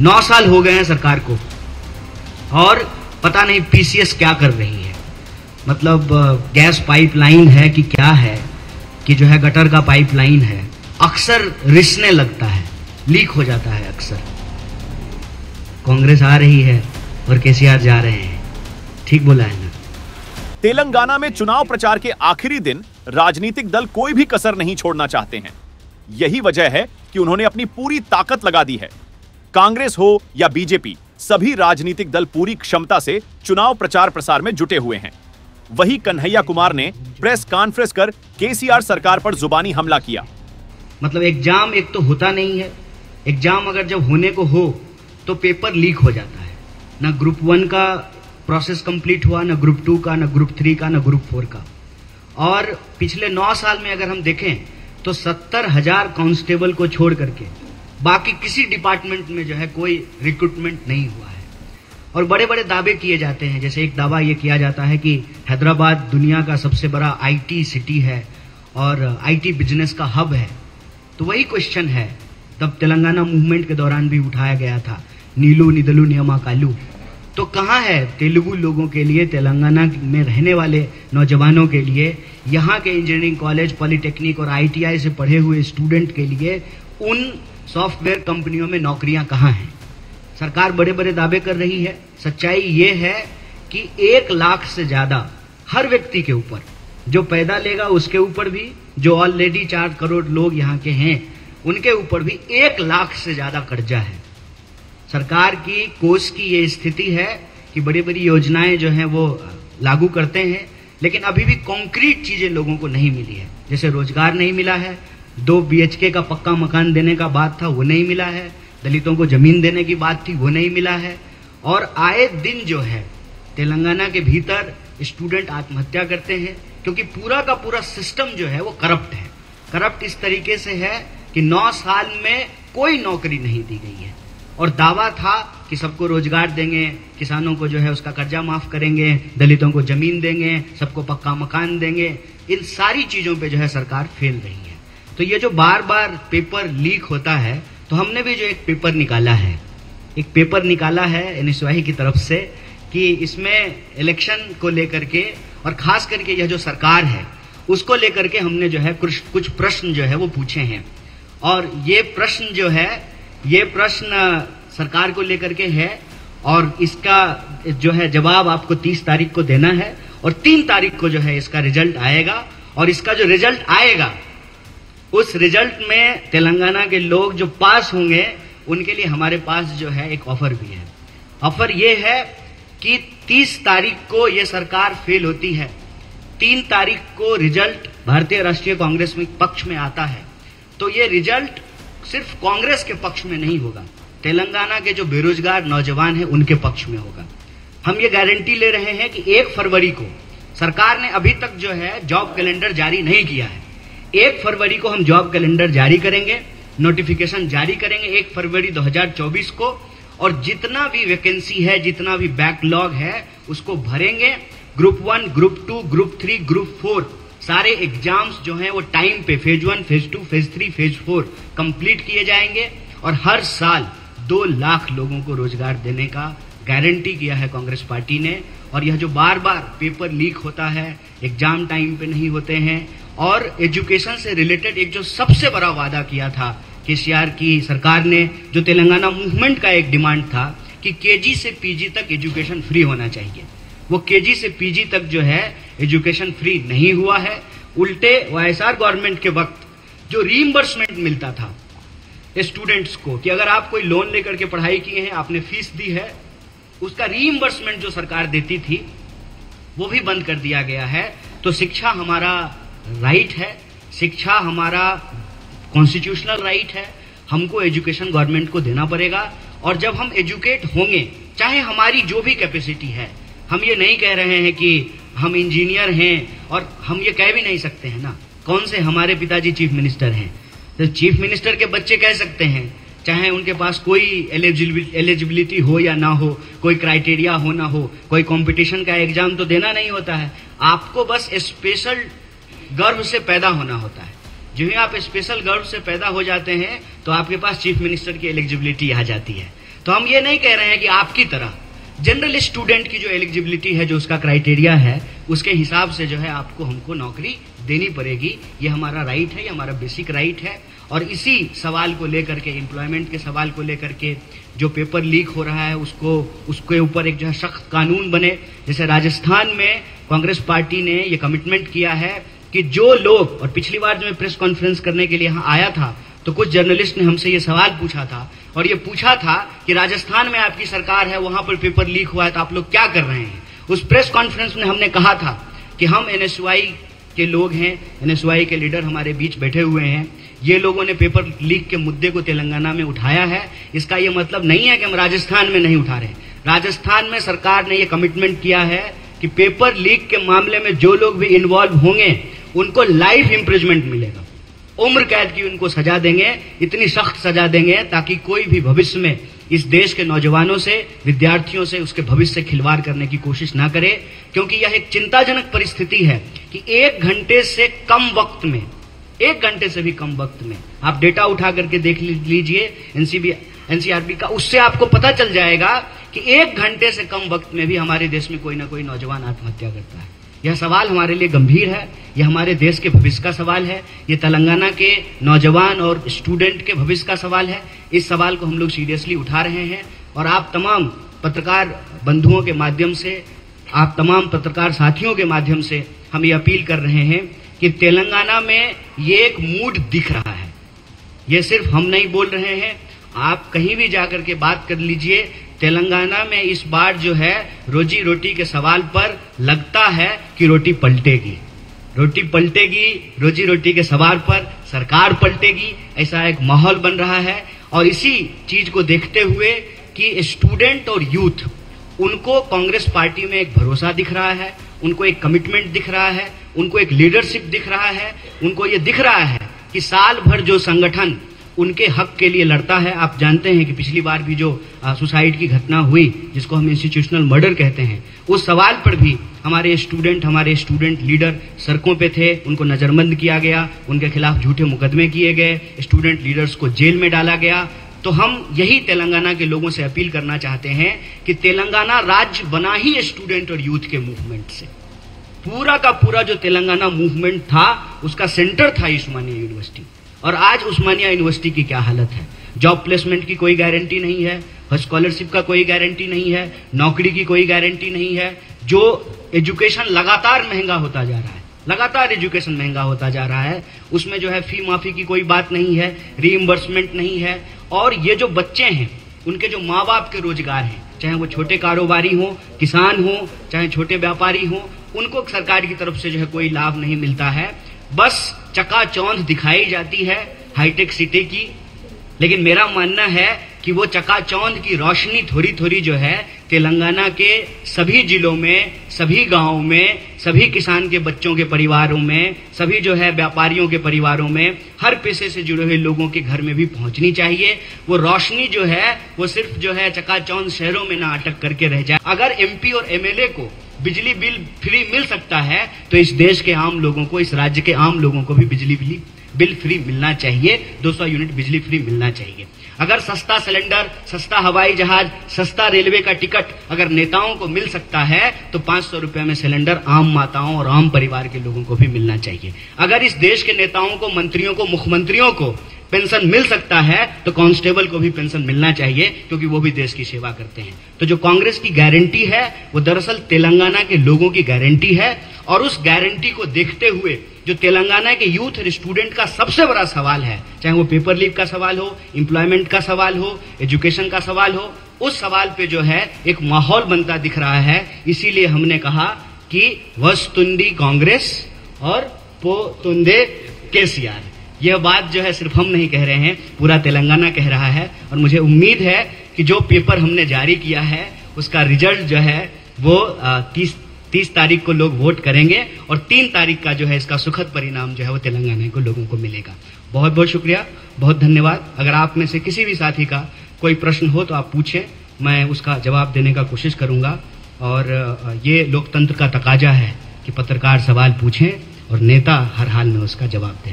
9 साल हो गए हैं सरकार को और पता नहीं पीसीएस क्या कर रही है। मतलब गैस पाइपलाइन है कि क्या है, कि जो है गटर का पाइपलाइन है, अक्सर रिसने लगता है, लीक हो जाता है अक्सर। कांग्रेस आ रही है और केसीआर जा रहे हैं, ठीक बोला है ना। तेलंगाना में चुनाव प्रचार के आखिरी दिन राजनीतिक दल कोई भी कसर नहीं छोड़ना चाहते हैं। यही वजह है कि उन्होंने अपनी पूरी ताकत लगा दी है। कांग्रेस हो या बीजेपी, सभी राजनीतिक दल पूरी क्षमता से चुनाव प्रचार प्रसार में जुटे हुए हैं। वही कन्हैया कुमार ने प्रेस कॉन्फ्रेंस कर केसीआर सरकार पर जुबानी हमला किया। मतलब एग्जाम एक तो होता नहीं है, एग्जाम अगर जब होने को हो तो पेपर लीक हो जाता है। ना ग्रुप 1 का प्रोसेस कंप्लीट हुआ, ना ग्रुप 2 का, ना ग्रुप 3 का, ना ग्रुप 4 का। और पिछले 9 साल में अगर हम देखें तो 70,000 कांस्टेबल को छोड़ करके बाकी किसी डिपार्टमेंट में जो है कोई रिक्रूटमेंट नहीं हुआ है। और बड़े बड़े दावे किए जाते हैं, जैसे एक दावा ये किया जाता है कि हैदराबाद दुनिया का सबसे बड़ा आईटी सिटी है और आईटी बिजनेस का हब है। तो वही क्वेश्चन है, तब तेलंगाना मूवमेंट के दौरान भी उठाया गया था, नीलू निदलू नियमा कालू। तो कहाँ है तेलुगु लोगों के लिए, तेलंगाना में रहने वाले नौजवानों के लिए, यहाँ के इंजीनियरिंग कॉलेज, पॉलिटेक्निक और आईटीआई से पढ़े हुए स्टूडेंट के लिए उन सॉफ्टवेयर कंपनियों में नौकरियां कहाँ हैं? सरकार बड़े बड़े दावे कर रही है, सच्चाई ये है कि 1 लाख से ज्यादा हर व्यक्ति के ऊपर, जो पैदा लेगा उसके ऊपर भी, जो ऑलरेडी 4 करोड़ लोग यहाँ के हैं उनके ऊपर भी 1 लाख से ज्यादा कर्जा है। सरकार की कोष की ये स्थिति है कि बड़ी बड़ी योजनाएं जो हैं वो लागू करते हैं, लेकिन अभी भी कॉन्क्रीट चीजें लोगों को नहीं मिली है। जैसे रोजगार नहीं मिला है, 2 BHK का पक्का मकान देने का बात था वो नहीं मिला है, दलितों को जमीन देने की बात थी वो नहीं मिला है। और आए दिन जो है तेलंगाना के भीतर स्टूडेंट आत्महत्या करते हैं, क्योंकि पूरा का पूरा सिस्टम जो है वो करप्ट है। करप्ट इस तरीके से है कि 9 साल में कोई नौकरी नहीं दी गई है और दावा था कि सबको रोजगार देंगे, किसानों को जो है उसका कर्जा माफ करेंगे, दलितों को जमीन देंगे, सबको पक्का मकान देंगे। इन सारी चीजों पे जो है सरकार फेल रही है। तो ये जो बार बार पेपर लीक होता है, तो हमने भी जो एक पेपर निकाला है एनएसवाई की तरफ से कि इसमें इलेक्शन को लेकर के और खास करके यह जो सरकार है उसको लेकर के हमने जो है कुछ प्रश्न जो है वो पूछे हैं। और ये प्रश्न सरकार को लेकर के है और इसका जो है जवाब आपको 30 तारीख को देना है और 3 तारीख को जो है इसका रिजल्ट आएगा। और इसका जो रिजल्ट आएगा उस रिजल्ट में तेलंगाना के लोग जो पास होंगे उनके लिए हमारे पास जो है एक ऑफर भी है। ऑफर ये है कि 30 तारीख को ये सरकार फेल होती है, 3 तारीख को रिजल्ट भारतीय राष्ट्रीय कांग्रेस में पक्ष में आता है, तो ये रिजल्ट सिर्फ कांग्रेस के पक्ष में नहीं होगा, तेलंगाना के जो बेरोजगार नौजवान हैं उनके पक्ष में होगा। हम ये गारंटी ले रहे हैं कि 1 फरवरी को, सरकार ने अभी तक जो है जॉब कैलेंडर जारी नहीं किया है, 1 फरवरी को हम जॉब कैलेंडर जारी करेंगे, नोटिफिकेशन जारी करेंगे 1 फरवरी 2024 को। और जितना भी वैकेंसी है, जितना भी बैकलॉग है उसको भरेंगे। ग्रुप 1, ग्रुप 2, ग्रुप 3, ग्रुप 4 सारे एग्जाम्स जो हैं वो टाइम पे phase 1, phase 2, phase 3, phase 4 complete किए जाएंगे। और हर साल 2 लाख लोगों को रोजगार देने का गारंटी किया है कांग्रेस पार्टी ने। और यह जो बार बार पेपर लीक होता है, एग्जाम टाइम पे नहीं होते हैं, और एजुकेशन से रिलेटेड एक जो सबसे बड़ा वादा किया था केसीआर की सरकार ने, जो तेलंगाना मूवमेंट का एक डिमांड था कि केजी से पीजी तक एजुकेशन फ्री होना चाहिए, वो केजी से पीजी तक जो है एजुकेशन फ्री नहीं हुआ है। उल्टे वाईएसआर गवर्नमेंट के वक्त जो रीइंबर्समेंट मिलता था स्टूडेंट्स को कि अगर आप कोई लोन लेकर के पढ़ाई किए हैं, आपने फीस दी है, उसका रीइंबर्समेंट जो सरकार देती थी वो भी बंद कर दिया गया है। तो शिक्षा हमारा राइट है, शिक्षा हमारा कॉन्स्टिट्यूशनल राइट है, हमको एजुकेशन गवर्नमेंट को देना पड़ेगा। और जब हम एजुकेट होंगे, चाहे हमारी जो भी कैपेसिटी है, हम ये नहीं कह रहे हैं कि हम इंजीनियर हैं, और हम ये कह भी नहीं सकते हैं ना, कौन से हमारे पिताजी चीफ मिनिस्टर हैं, तो चीफ मिनिस्टर के बच्चे कह सकते हैं, चाहे उनके पास कोई एलिजिबिलिटी हो या ना हो, कोई क्राइटेरिया हो ना हो, कोई कंपटीशन का एग्जाम तो देना नहीं होता है, आपको बस स्पेशल गर्व से पैदा होना होता है। जो ही आप स्पेशल गर्व से पैदा हो जाते हैं तो आपके पास चीफ मिनिस्टर की एलिजिबिलिटी आ जाती है। तो हम ये नहीं कह रहे हैं कि आपकी तरह जनरल स्टूडेंट की जो एलिजिबिलिटी है, जो उसका क्राइटेरिया है, उसके हिसाब से जो है आपको हमको नौकरी देनी पड़ेगी। ये हमारा राइट है, ये हमारा बेसिक राइट है। और इसी सवाल को लेकर के, एम्प्लॉयमेंट के सवाल को लेकर के जो पेपर लीक हो रहा है, उसके ऊपर एक जो है सख्त कानून बने। जैसे राजस्थान में कांग्रेस पार्टी ने ये कमिटमेंट किया है कि जो लोग, और पिछली बार जो मैं प्रेस कॉन्फ्रेंस करने के लिए यहाँ आया था तो कुछ जर्नलिस्ट ने हमसे ये सवाल पूछा था, और ये पूछा था कि राजस्थान में आपकी सरकार है, वहां पर पेपर लीक हुआ है, तो आप लोग क्या कर रहे हैं। उस प्रेस कॉन्फ्रेंस में हमने कहा था कि हम एनएसयूआई के लोग हैं, एनएसयूआई के लीडर हमारे बीच बैठे हुए हैं, ये लोगों ने पेपर लीक के मुद्दे को तेलंगाना में उठाया है। इसका ये मतलब नहीं है कि हम राजस्थान में नहीं उठा रहे। राजस्थान में सरकार ने ये कमिटमेंट किया है कि पेपर लीक के मामले में जो लोग भी इन्वॉल्व होंगे उनको लाइफ इम्प्रिजमेंट मिलेगा, उम्र कैद की उनको सजा देंगे, इतनी सख्त सजा देंगे ताकि कोई भी भविष्य में इस देश के नौजवानों से, विद्यार्थियों से, उसके भविष्य से खिलवाड़ करने की कोशिश ना करे। क्योंकि यह एक चिंताजनक परिस्थिति है कि 1 घंटे से कम वक्त में, 1 घंटे से भी कम वक्त में, आप डेटा उठा करके देख लीजिए एनसीआरबी का, उससे आपको पता चल जाएगा कि 1 घंटे से कम वक्त में भी हमारे देश में कोई ना कोई नौजवान आत्महत्या करता है। यह सवाल हमारे लिए गंभीर है, यह हमारे देश के भविष्य का सवाल है, ये तेलंगाना के नौजवान और स्टूडेंट के भविष्य का सवाल है। इस सवाल को हम लोग सीरियसली उठा रहे हैं और आप तमाम पत्रकार बंधुओं के माध्यम से, आप तमाम पत्रकार साथियों के माध्यम से हम ये अपील कर रहे हैं कि तेलंगाना में ये एक मूड दिख रहा है। ये सिर्फ हम नहीं बोल रहे हैं, आप कहीं भी जाकर के बात कर लीजिए। तेलंगाना में इस बार जो है रोजी रोटी के सवाल पर लगता है कि रोटी पलटेगी, रोटी पलटेगी, रोजी रोटी के सवाल पर सरकार पलटेगी, ऐसा एक माहौल बन रहा है। और इसी चीज को देखते हुए कि स्टूडेंट और यूथ, उनको कांग्रेस पार्टी में एक भरोसा दिख रहा है, उनको एक कमिटमेंट दिख रहा है, उनको एक लीडरशिप दिख रहा है, उनको ये दिख रहा है कि साल भर जो संगठन उनके हक के लिए लड़ता है। आप जानते हैं कि पिछली बार भी जो सुसाइड की घटना हुई, जिसको हम इंस्टीट्यूशनल मर्डर कहते हैं, उस सवाल पर भी हमारे स्टूडेंट लीडर सड़कों पे थे, उनको नजरबंद किया गया, उनके खिलाफ झूठे मुकदमे किए गए, स्टूडेंट लीडर्स को जेल में डाला गया। तो हम यही तेलंगाना के लोगों से अपील करना चाहते हैं कि तेलंगाना राज्य बना ही स्टूडेंट और यूथ के मूवमेंट से। पूरा का पूरा जो तेलंगाना मूवमेंट था, उसका सेंटर था उस्मानिया यूनिवर्सिटी। और आज उस्मानिया यूनिवर्सिटी की क्या हालत है। जॉब प्लेसमेंट की कोई गारंटी नहीं है, स्कॉलरशिप का कोई गारंटी नहीं है, नौकरी की कोई गारंटी नहीं है। जो एजुकेशन लगातार महंगा होता जा रहा है, लगातार एजुकेशन महंगा होता जा रहा है, उसमें जो है फी माफी की कोई बात नहीं है, रीइंबर्समेंट नहीं है। और ये जो बच्चे हैं, उनके जो माँ बाप के रोजगार हैं, चाहे वो छोटे कारोबारी हो, किसान हो, चाहे छोटे व्यापारी हो, उनको सरकार की तरफ से जो है कोई लाभ नहीं मिलता है। बस चकाचौंध दिखाई जाती है हाईटेक सिटी की। लेकिन मेरा मानना है कि वो चकाचौंध की रोशनी थोड़ी थोड़ी जो है तेलंगाना के सभी जिलों में, सभी गांवों में, सभी किसान के बच्चों के परिवारों में, सभी जो है व्यापारियों के परिवारों में, हर पेशे से जुड़े हुए लोगों के घर में भी पहुंचनी चाहिए। वो रोशनी जो है वो सिर्फ जो है चकाचौंध शहरों में ना अटक करके रह जाए। अगर एमपी और एमएलए को बिजली बिल फ्री मिल सकता है तो इस देश के आम लोगों को, इस राज्य के आम लोगों को भी बिजली बिल फ्री मिलना चाहिए, 200 यूनिट बिजली फ्री मिलना चाहिए। अगर सस्ता सिलेंडर, सस्ता हवाई जहाज, सस्ता रेलवे का टिकट अगर नेताओं को मिल सकता है तो 500 रुपए में सिलेंडर आम माताओं और आम परिवार के लोगों को भी मिलना चाहिए। अगर इस देश के नेताओं को, मंत्रियों को, मुख्यमंत्रियों को पेंशन मिल सकता है तो कांस्टेबल को भी पेंशन मिलना चाहिए, क्योंकि वो भी देश की सेवा करते हैं। तो जो कांग्रेस की गारंटी है वो दरअसल तेलंगाना के लोगों की गारंटी है। और उस गारंटी को देखते हुए जो तेलंगाना के यूथ और स्टूडेंट का सबसे बड़ा सवाल है, चाहे वो पेपर लीक का सवाल हो, एम्प्लॉयमेंट का सवाल हो, एजुकेशन का सवाल हो, उस सवाल पे जो है एक माहौल बनता दिख रहा है। इसीलिए हमने कहा कि वस्तुंदी कांग्रेस और पोतुंदे केसीआर। यह बात जो है सिर्फ हम नहीं कह रहे हैं, पूरा तेलंगाना कह रहा है। और मुझे उम्मीद है कि जो पेपर हमने जारी किया है उसका रिजल्ट जो है वो 30 तारीख को लोग वोट करेंगे और 3 तारीख का जो है इसका सुखद परिणाम जो है वो तेलंगाना को लोगों को मिलेगा। बहुत बहुत शुक्रिया, बहुत धन्यवाद। अगर आप में से किसी भी साथी का कोई प्रश्न हो तो आप पूछें, मैं उसका जवाब देने का कोशिश करूंगा। और ये लोकतंत्र का तकाजा है कि पत्रकार सवाल पूछें और नेता हर हाल में उसका जवाब दें।